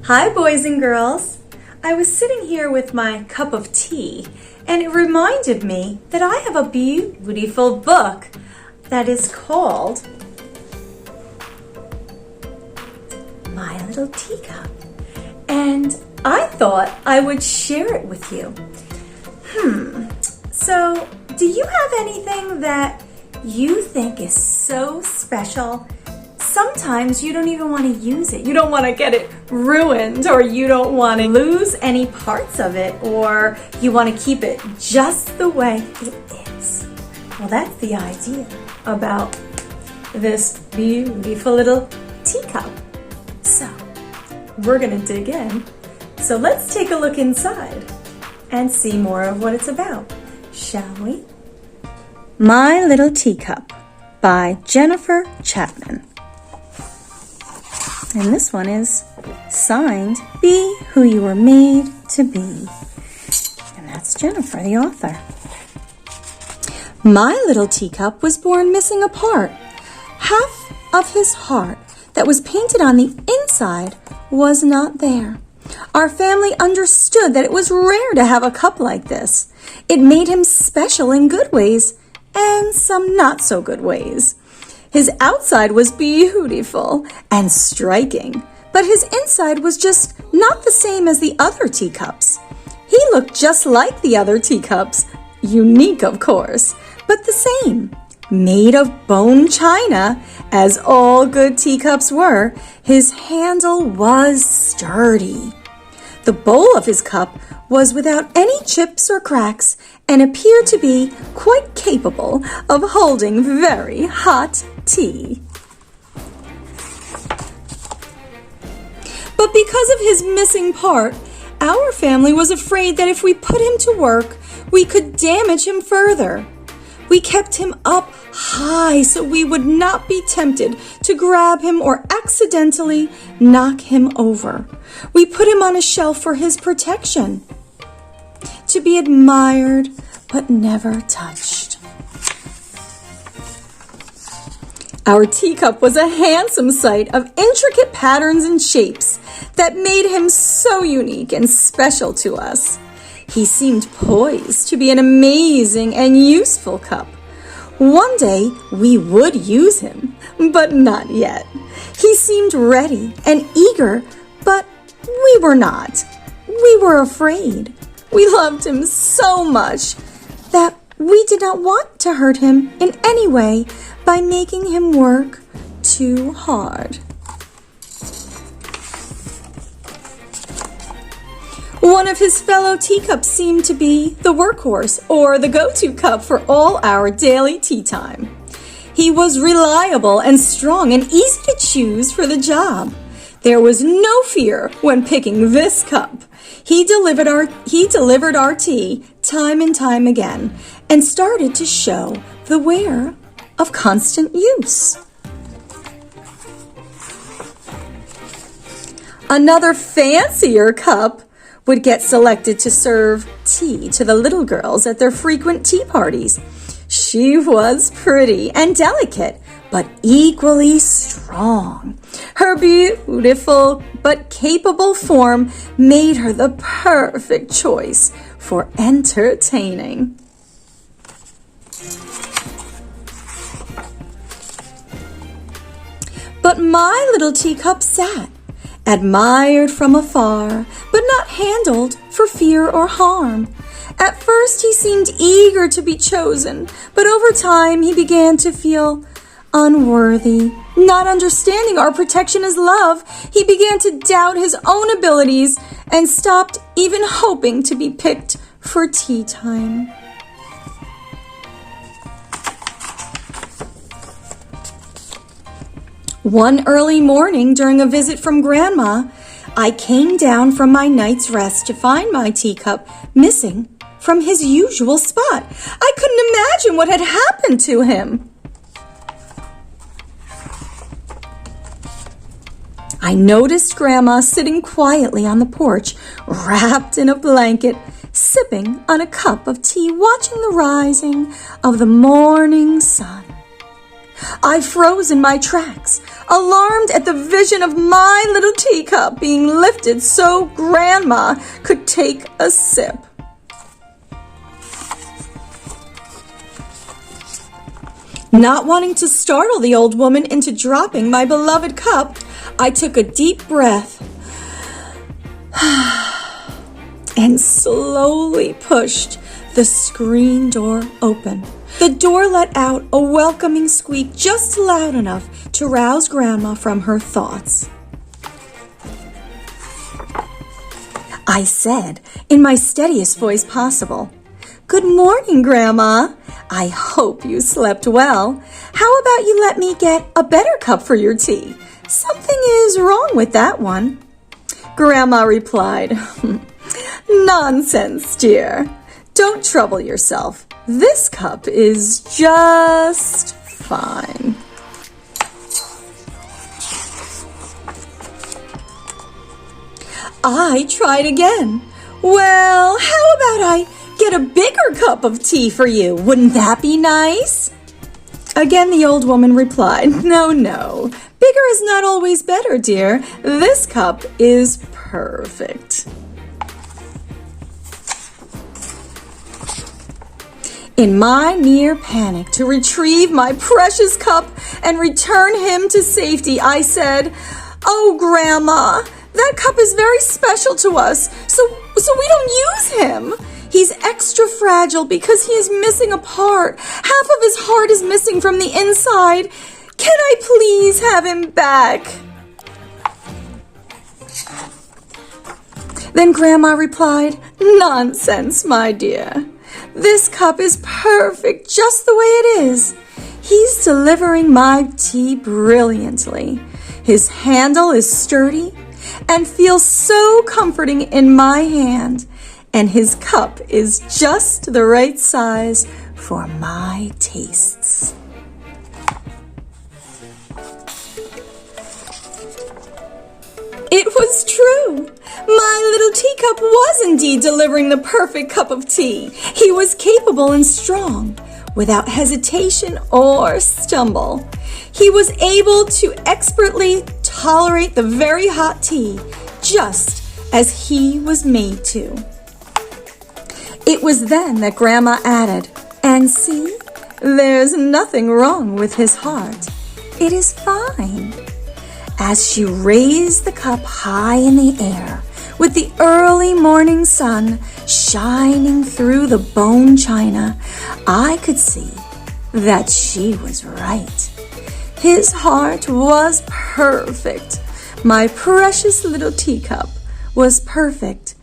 Hi boys and girls! I was sitting here with my cup of tea and it reminded me that I have a beautiful book that is called My Little Teacup, and I thought I would share it with you. So do you have anything that you think is so special? Sometimes you don't even want to use it. You don't want to get it ruined, or you don't want to lose any parts of it, or you want to keep it just the way it is. Well, that's the idea about this beautiful little teacup. So, we're going to dig in. So let's take a look inside and see more of what it's about, shall we? My Little Teacup by Jennifer Chatman. And this one is signed, Be Who You Were Made to Be. And that's Jennifer, the author. My little teacup was born missing a part. Half of his heart that was painted on the inside was not there. Our family understood that it was rare to have a cup like this. It made him special in good ways and some not so good ways. His outside was beautiful and striking, but his inside was just not the same as the other teacups. He looked just like the other teacups, unique of course, but the same. Made of bone china, as all good teacups were, his handle was sturdy. The bowl of his cup was without any chips or cracks and appeared to be quite capable of holding very hot tea. But because of his missing part, our family was afraid that if we put him to work, we could damage him further. We kept him up high so we would not be tempted to grab him or accidentally knock him over. We put him on a shelf for his protection, to be admired but never touched. Our teacup was a handsome sight of intricate patterns and shapes that made him so unique and special to us. He seemed poised to be an amazing and useful cup. One day we would use him, but not yet. He seemed ready and eager, but we were not. We were afraid. We loved him so much that we did not want to hurt him in any way by making him work too hard. One of his fellow teacups seemed to be the workhorse or the go-to cup for all our daily tea time. He was reliable and strong and easy to choose for the job. There was no fear when picking this cup. He delivered our tea time and time again and started to show the wear of constant use. Another fancier cup would get selected to serve tea to the little girls at their frequent tea parties. She was pretty and delicate, but equally strong. Her beautiful but capable form made her the perfect choice for entertaining. But my little teacup sat, admired from afar, but not handled for fear or harm. At first he seemed eager to be chosen, but over time he began to feel unworthy. Not understanding our protection as love, he began to doubt his own abilities and stopped even hoping to be picked for tea time. One early morning during a visit from Grandma, I came down from my night's rest to find my teacup missing from his usual spot. I couldn't imagine what had happened to him. I noticed Grandma sitting quietly on the porch, wrapped in a blanket, sipping on a cup of tea, watching the rising of the morning sun. I froze in my tracks, alarmed at the vision of my little teacup being lifted so Grandma could take a sip. Not wanting to startle the old woman into dropping my beloved cup, I took a deep breath and slowly pushed the screen door open. The door let out a welcoming squeak just loud enough to rouse Grandma from her thoughts. I said, in my steadiest voice possible, "Good morning, Grandma. I hope you slept well. How about you let me get a better cup for your tea? Something is wrong with that one." Grandma replied, "Nonsense, dear. Don't trouble yourself. This cup is just fine." I tried again. "Well, how about I get a bigger cup of tea for you? Wouldn't that be nice?" Again, the old woman replied, No. Bigger is not always better, dear. This cup is perfect." In my near panic to retrieve my precious cup and return him to safety, I said, "Oh, Grandma, that cup is very special to us, so we don't use him. He's extra fragile because he is missing a part. Half of his heart is missing from the inside. Can I please have him back?" Then Grandma replied, "Nonsense, my dear. This cup is perfect just the way it is. He's delivering my tea brilliantly. His handle is sturdy and feels so comforting in my hand, and his cup is just the right size for my tastes." It was true. My little teacup was indeed delivering the perfect cup of tea. He was capable and strong, without hesitation or stumble. He was able to expertly tolerate the very hot tea, just as he was made to. It was then that Grandma added, "And see, there's nothing wrong with his heart. It is fine." As she raised the cup high in the air, with the early morning sun shining through the bone china, I could see that she was right. His heart was perfect. My precious little teacup was perfect,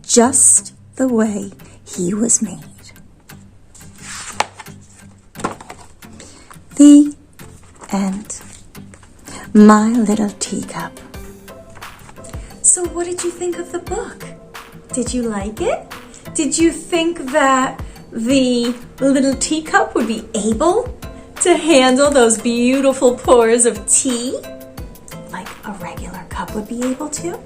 just the way he was made. The end. My little teacup. So what did you think of the book? Did you like it? Did you think that the little teacup would be able to handle those beautiful pours of tea like a regular cup would be able to?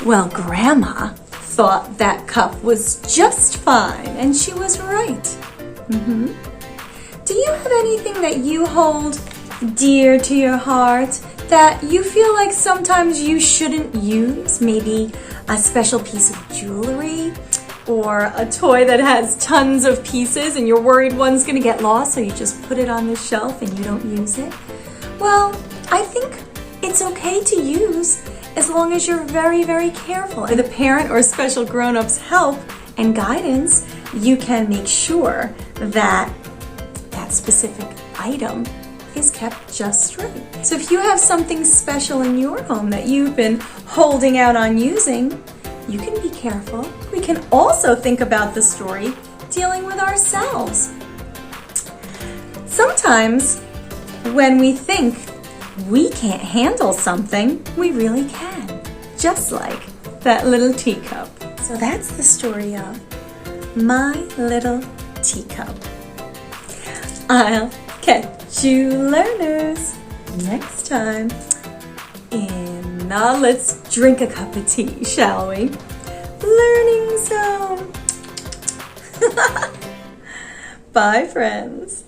Well, Grandma thought that cup was just fine, and she was right. Do you have anything that you hold dear to your heart that you feel like sometimes you shouldn't use? Maybe a special piece of jewelry or a toy that has tons of pieces and you're worried one's gonna get lost, so you just put it on the shelf and you don't use it? Well, I think it's okay to use as long as you're very, very careful. With a parent or special grown-up's help and guidance, you can make sure that that specific item is kept just right. So if you have something special in your home that you've been holding out on using, you can be careful. We can also think about the story dealing with ourselves. Sometimes when we think we can't handle something, we really can. just like that little teacup. So that's the story of My Little Teacup. I'll catch you learners next time. And now let's drink a cup of tea, shall we? Learning zone. Bye, friends.